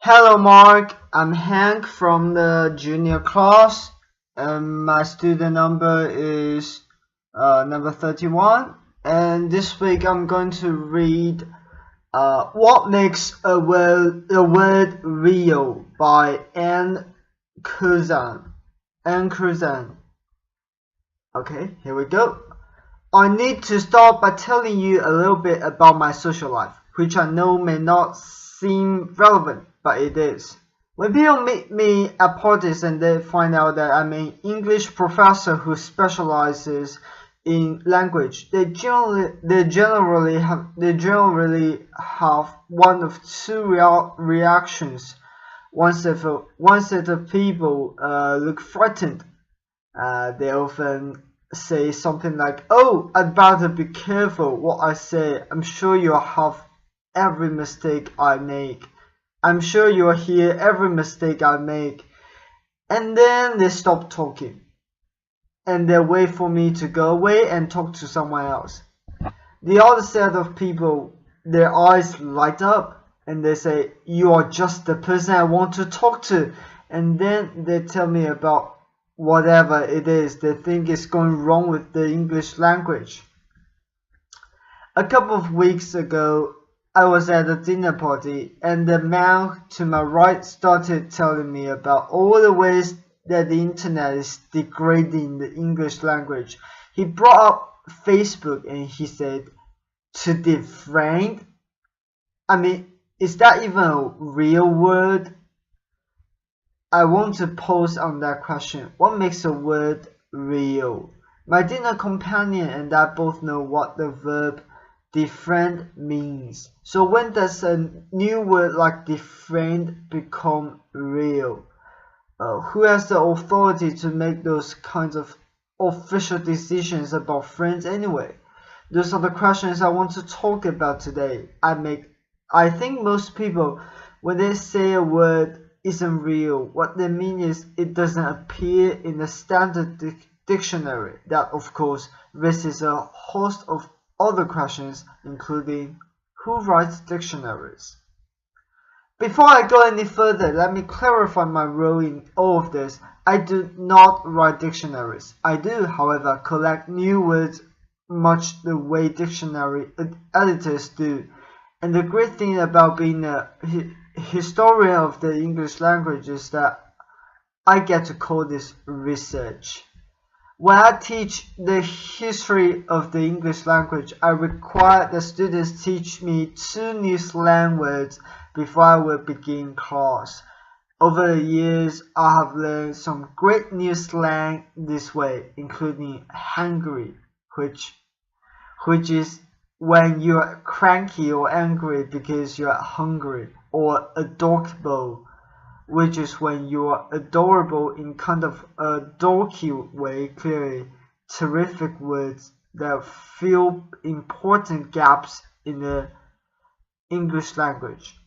Hello Mark, I'm Hank from the junior class and my student number is number 31, and this week I'm going to read What Makes a Word Real by Curzan. Curzan. Okay, here we go. I need to start by telling you a little bit about my social life, which I know may not seem relevant, but it is. When people meet me at parties and they find out that I'm an English professor who specializes in language, they generally have one of two reactions. One set of people look frightened. They often say something like, "Oh, I'd better be careful what I say. I'm sure you'll have every mistake I make. I'm sure you'll hear every mistake I make." And then they stop talking. And they wait for me to go away and talk to someone else. The other set of people, their eyes light up and they say, "You are just the person I want to talk to." And then they tell me about whatever it is they think is going wrong with the English language. A couple of weeks ago, I was at a dinner party, and the man to my right started telling me about all the ways that the internet is degrading the English language. He brought up Facebook and he said, "To degrade? I mean, is that even a real word?" I want to pose on that question. What makes a word real? My dinner companion and I both know what the verb "defriend" means. So when does a new word like "defriend" become real? Who has the authority to make those kinds of official decisions about friends anyway? Those are the questions I want to talk about today. I think most people, when they say a word isn't real, what they mean is it doesn't appear in the standard dictionary. That, of course, raises a host of other questions, including who writes dictionaries? Before I go any further, let me clarify my role in all of this. I do not write dictionaries. I do, however, collect new words much the way dictionary editors do. And the great thing about being a historian of the English language is that I get to call this research. When I teach the history of the English language, I require the students teach me 2 new slang words before I will begin class. Over the years, I have learned some great new slang this way, including hangry, which is when you are cranky or angry because you are hungry, or adorable, which is when you are adorable in kind of a dorky way. Clearly terrific words that fill important gaps in the English language.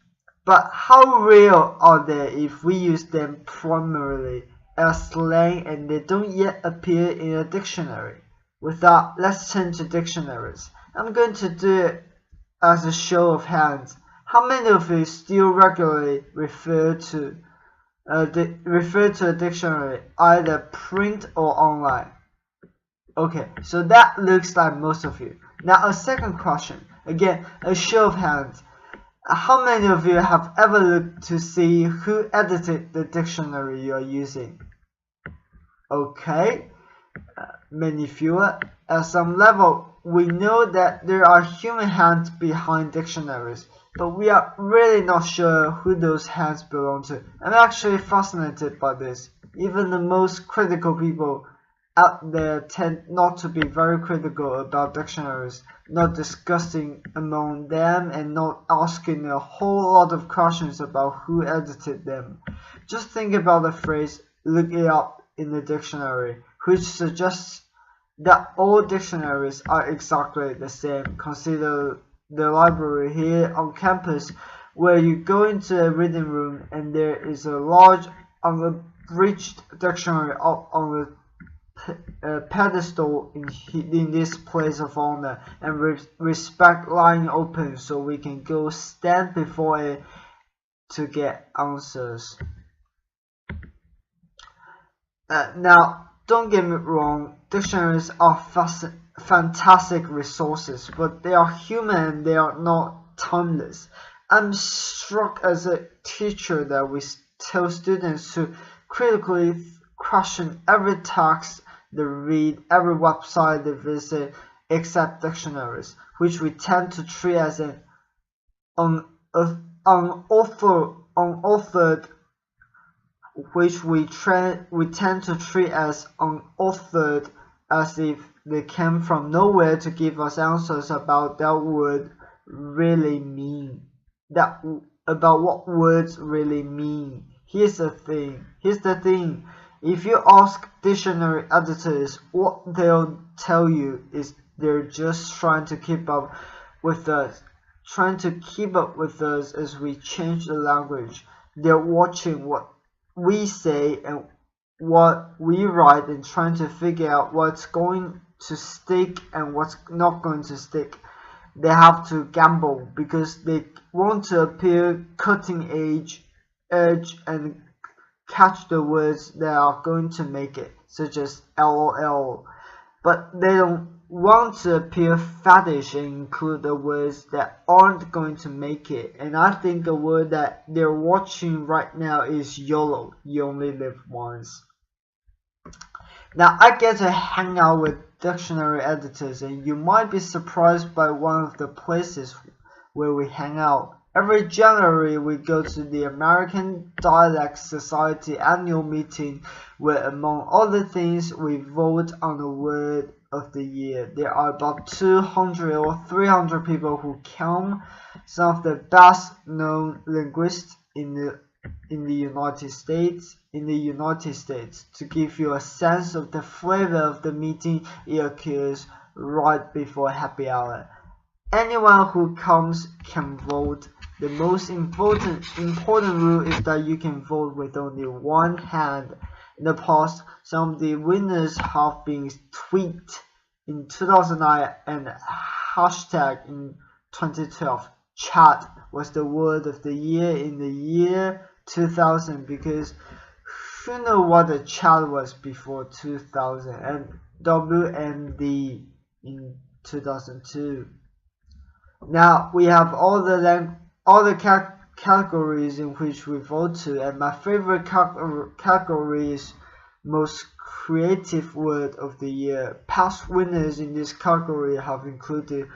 But how real are they if we use them primarily as slang and they don't yet appear in a dictionary? With that, let's turn to dictionaries. I'm going to do it as a show of hands. How many of you still regularly refer to a dictionary, either print or online? Okay, so that looks like most of you. Now a second question, again a show of hands. How many of you have ever looked to see who edited the dictionary you are using? Okay, many fewer. At some level, we know that there are human hands behind dictionaries, but we are really not sure who those hands belong to. I'm actually fascinated by this. Even the most critical people out there tend not to be very critical about dictionaries, not discussing among them and not asking a whole lot of questions about who edited them. Just think about the phrase "look it up in the dictionary," which suggests that all dictionaries are exactly the same. Consider the library here on campus, where you go into a reading room and there is a large unabridged dictionary up on a pedestal in this place of honor, and respect lying open so we can go stand before it to get answers. Now, don't get me wrong, dictionaries are fantastic resources, but they are human and they are not timeless. I'm struck as a teacher that we tell students to critically question every text they read, every website they visit, except dictionaries, which we tend to treat as an unauthored which we tend to treat as unauthored, as if they came from nowhere to give us answers about that word really mean. About what words really mean. Here's the thing. If you ask dictionary editors, what they'll tell you is they're just trying to keep up with us, as we change the language. They're watching what we say and what we write and trying to figure out what's going to stick and what's not going to stick. They have to gamble because they want to appear cutting edge and catch the words that are going to make it, such as LOL, but they don't want to appear faddish and include the words that aren't going to make it. And I think the word that they're watching right now is YOLO, you only live once. Now, I get to hang out with dictionary editors, and you might be surprised by one of the places where we hang out. Every January, we go to the American Dialect Society annual meeting, where among other things, we vote on the word of the year. There are about 200 or 300 people who come, some of the best known linguists in the United States. To give you a sense of the flavor of the meeting, it occurs right before happy hour. Anyone who comes can vote. The most important rule is that you can vote with only one hand. In the past, some of the winners have been tweeted in 2009 and hashtag in 2012. Chat was the word of the year in the year 2000, because who knows what a chat was before 2000, and WMD in 2002. Now we have all the categories in which we vote to, and my favorite category is most creative word of the year. Past winners in this category have included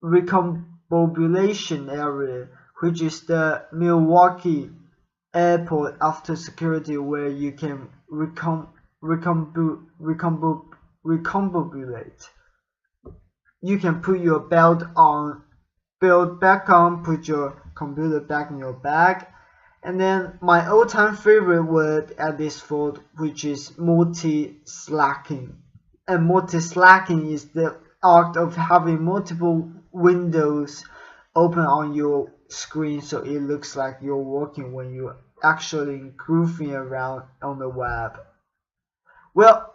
Recombobulation Area, which is the Milwaukee Airport after security, where you can recombobulate. You can put your belt back on, put your computer back in your bag. And then my all-time favorite word at this vote, which is multi-slacking. And multi-slacking is the act of having multiple windows open on your screen, so it looks like you're working when you're actually goofing around on the web. Well,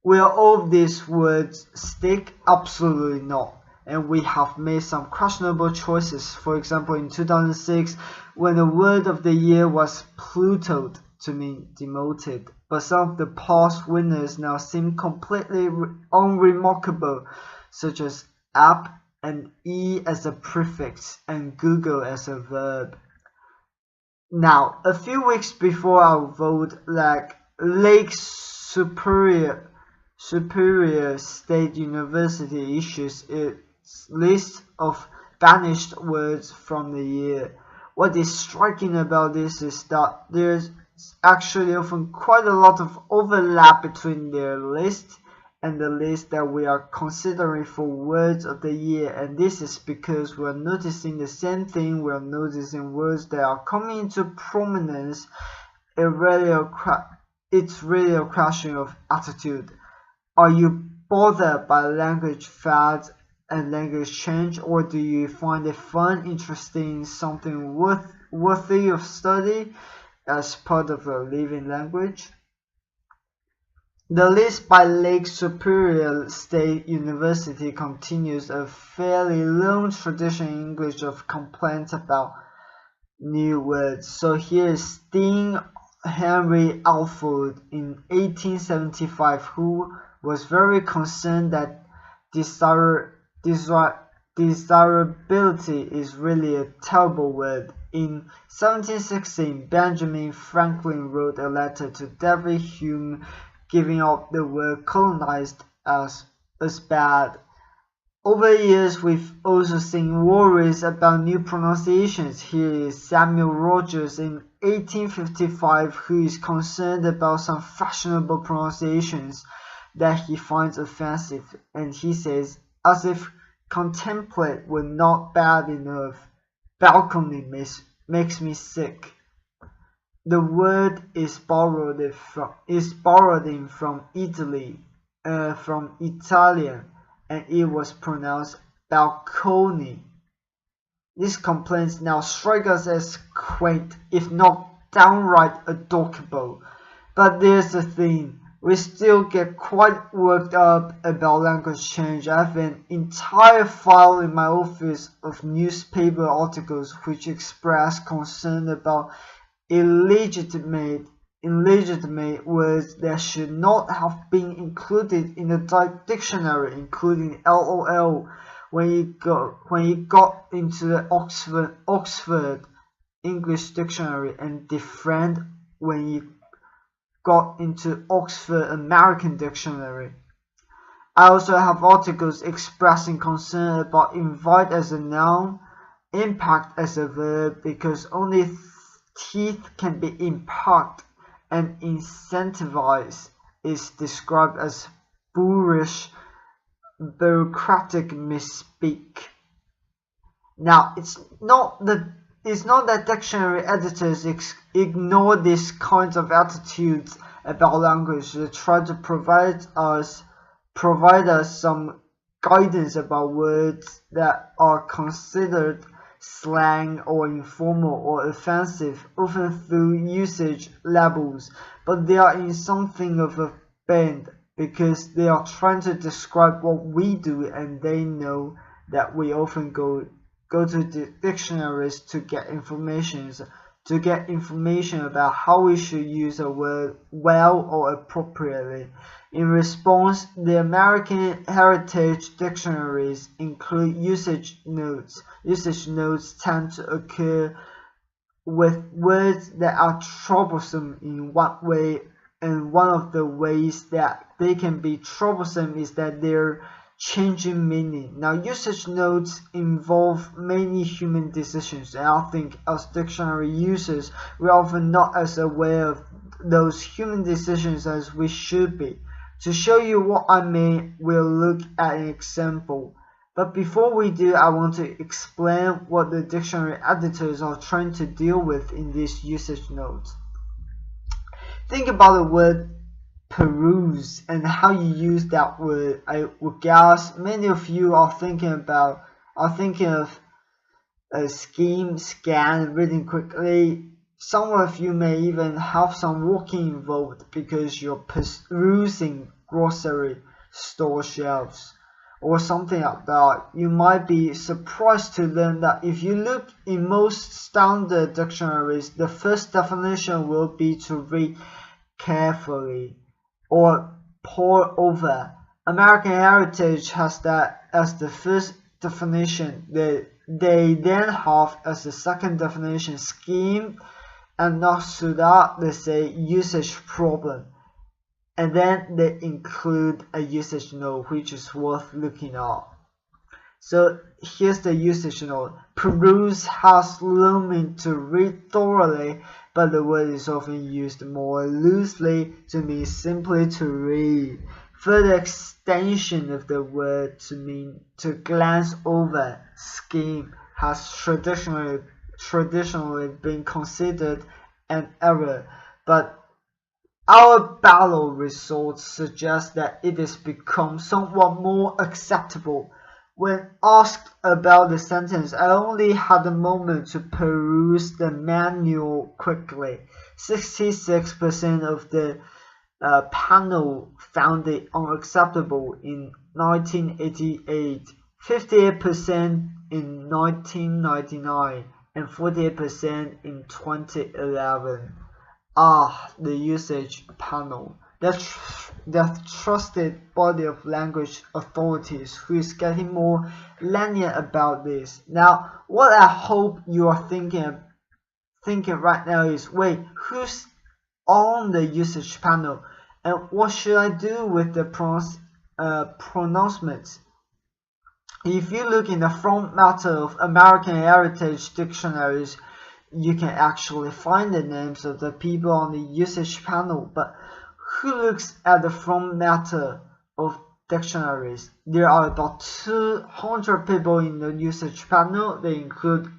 will all of these words stick? Absolutely not. And we have made some questionable choices. For example, in 2006, when the word of the year was Plutoed, to mean demoted. But some of the past winners now seem completely unremarkable, such as app and E as a prefix and Google as a verb. Now, a few weeks before our vote, like Lake Superior State University issues its list of banished words from the year. What is striking about this is that there's actually often quite a lot of overlap between their list and the list that we are considering for words of the year, and this is because we're noticing the same thing. We're noticing words that are coming into prominence. It's really a question of attitude. Are you bothered by language fads and language change, or do you find it fun, interesting, something worthy of study as part of a living language? The list by Lake Superior State University continues a fairly long tradition in English of complaints about new words. So here is Sting Henry Alford in 1875, who was very concerned that desirability is really a terrible word. In 1716, Benjamin Franklin wrote a letter to David Hume giving up the word colonized as bad. Over the years, we've also seen worries about new pronunciations. Here is Samuel Rogers in 1855, who is concerned about some fashionable pronunciations that he finds offensive, and he says, as if contemplate were not bad enough, balcony makes me sick. The word is borrowed in from Italy, from Italian, and it was pronounced balcony. These complaints now strike us as quaint, if not downright adorable. But there's the thing, we still get quite worked up about language change. I have an entire file in my office of newspaper articles which express concern about illegitimate words that should not have been included in the dictionary, including LOL when you got into the Oxford English Dictionary, and different when you got into Oxford American Dictionary. I also have articles expressing concern about invite as a noun, impact as a verb, because only teeth can be impact, and incentivize is described as boorish, bureaucratic misspeak. Now, it's not that dictionary editors ignore these kinds of attitudes about language. They try to provide us some guidance about words that are considered slang or informal or offensive, often through usage labels, but they are in something of a bend because they are trying to describe what we do, and they know that we often go to the dictionaries to get information about how we should use a word well or appropriately. In response, the American Heritage Dictionaries include usage notes. Usage notes tend to occur with words that are troublesome in one way, and one of the ways that they can be troublesome is that they're changing meaning. Now, usage notes involve many human decisions, and I think as dictionary users, we're often not as aware of those human decisions as we should be. To show you what I mean, we'll look at an example. But before we do, I want to explain what the dictionary editors are trying to deal with in these usage notes. Think about the word peruse and how you use that word. I would guess many of you are thinking of a scheme, scan, reading quickly. Some of you may even have some walking involved because you're perusing grocery store shelves or something like that. You might be surprised to learn that if you look in most standard dictionaries, the first definition will be to read carefully or pore over. American Heritage has that as the first definition. They then have as the second definition scheme, and next to that they say usage problem, and then they include a usage note which is worth looking at. So here's the usage note. Peruse has learning to read thoroughly, but the word is often used more loosely to mean simply to read. Further extension of the word to mean to glance over. Scheme has traditionally been considered an error, but our battle results suggest that it has become somewhat more acceptable. When asked about the sentence, I only had a moment to peruse the manual quickly. 66% of the panel found it unacceptable in 1988, 58% in 1999, and 48% in 2011. The usage panel. The trusted body of language authorities who is getting more lenient about this. Now, what I hope you are thinking right now is, wait, who's on the usage panel, and what should I do with the pronouncements? If you look in the front matter of American Heritage dictionaries, you can actually find the names of the people on the usage panel, but who looks at the front matter of dictionaries? There are about 200 people in the usage panel. They include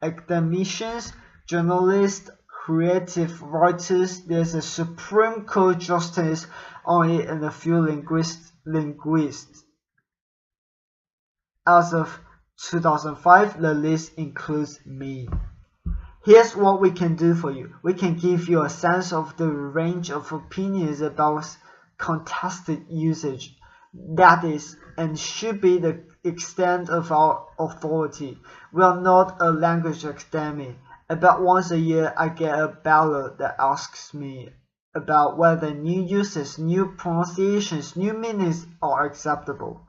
academicians, journalists, creative writers. There's a Supreme Court justice on it and a few linguists. As of 2005, the list includes me. Here's what we can do for you. We can give you a sense of the range of opinions about contested usage. That is and should be the extent of our authority. We are not a language academy. About once a year, I get a ballot that asks me about whether new uses, new pronunciations, new meanings are acceptable.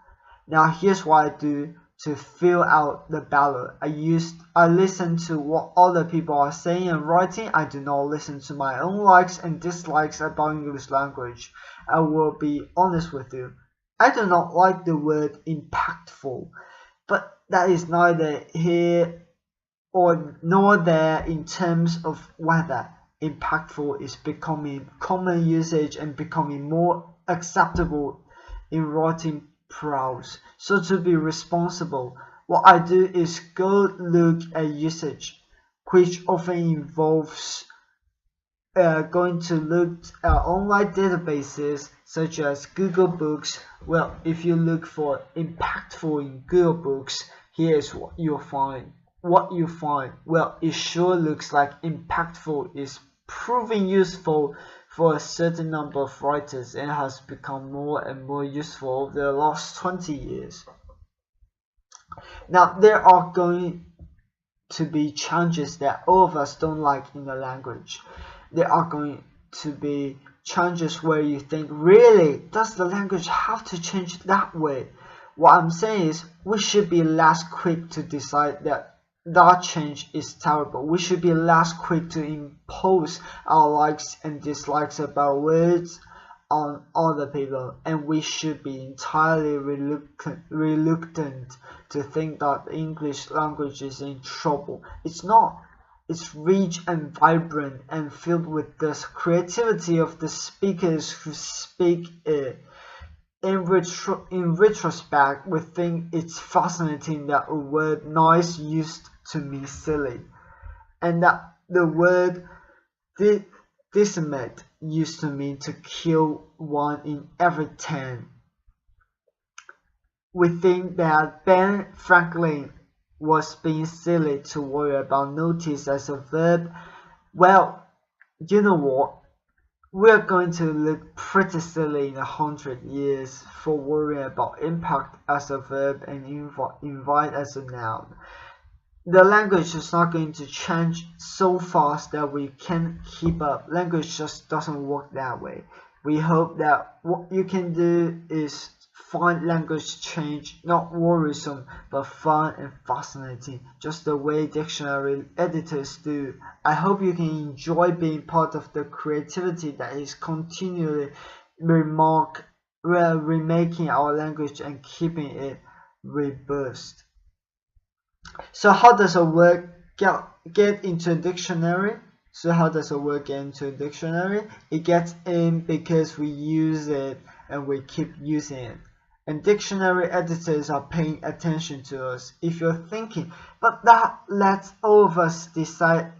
Now here's what I do to fill out the ballot. I listen to what other people are saying and writing. I do not listen to my own likes and dislikes about English language. I will be honest with you. I do not like the word impactful, but that is neither here nor there in terms of whether impactful is becoming common usage and becoming more acceptable in writing prose. So to be responsible, what I do is go look at usage, which often involves going to look at online databases such as Google Books. Well, if you look for impactful in Google Books, here's what you'll find. Well, it sure looks like impactful is proving useful for a certain number of writers and has become more and more useful over the last 20 years. Now, there are going to be changes that all of us don't like in the language. There are going to be changes where you think, really, does the language have to change that way? What I'm saying is, we should be less quick to decide that change is terrible. We should be less quick to impose our likes and dislikes about words on other people, and we should be entirely reluctant to think that the English language is in trouble. It's not. It's rich and vibrant and filled with the creativity of the speakers who speak it. In retrospect, we think it's fascinating that a word nice used to mean silly, and that the word decimate used to mean to kill 1 in every 10. We think that Ben Franklin was being silly to worry about notice as a verb. Well, you know what? We're going to look pretty silly in 100 years for worrying about impact as a verb and invite as a noun. The language is not going to change so fast that we can keep up. Language just doesn't work that way. We hope that what you can do is find language change not worrisome but fun and fascinating, just the way dictionary editors do. I hope you can enjoy being part of the creativity that is continually remaking our language and keeping it robust. So how does a word get into a dictionary? It gets in because we use it and we keep using it. And dictionary editors are paying attention to us. If you're thinking, but that lets all of us decide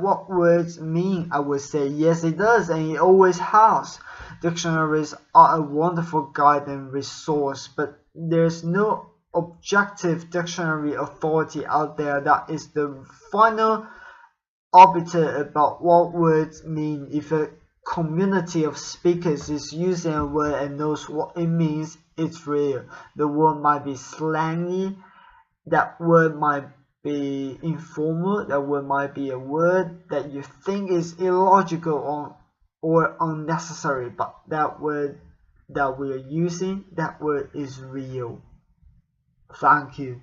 what words mean, I would say yes it does, and it always has. Dictionaries are a wonderful guide and resource, but there's no objective dictionary authority out there that is the final arbiter about what words mean. If a community of speakers is using a word and knows what it means, it's real. The word might be slangy, that word might be informal, that word might be a word that you think is illogical or unnecessary, but that word that we're using, that word is real. Thank you.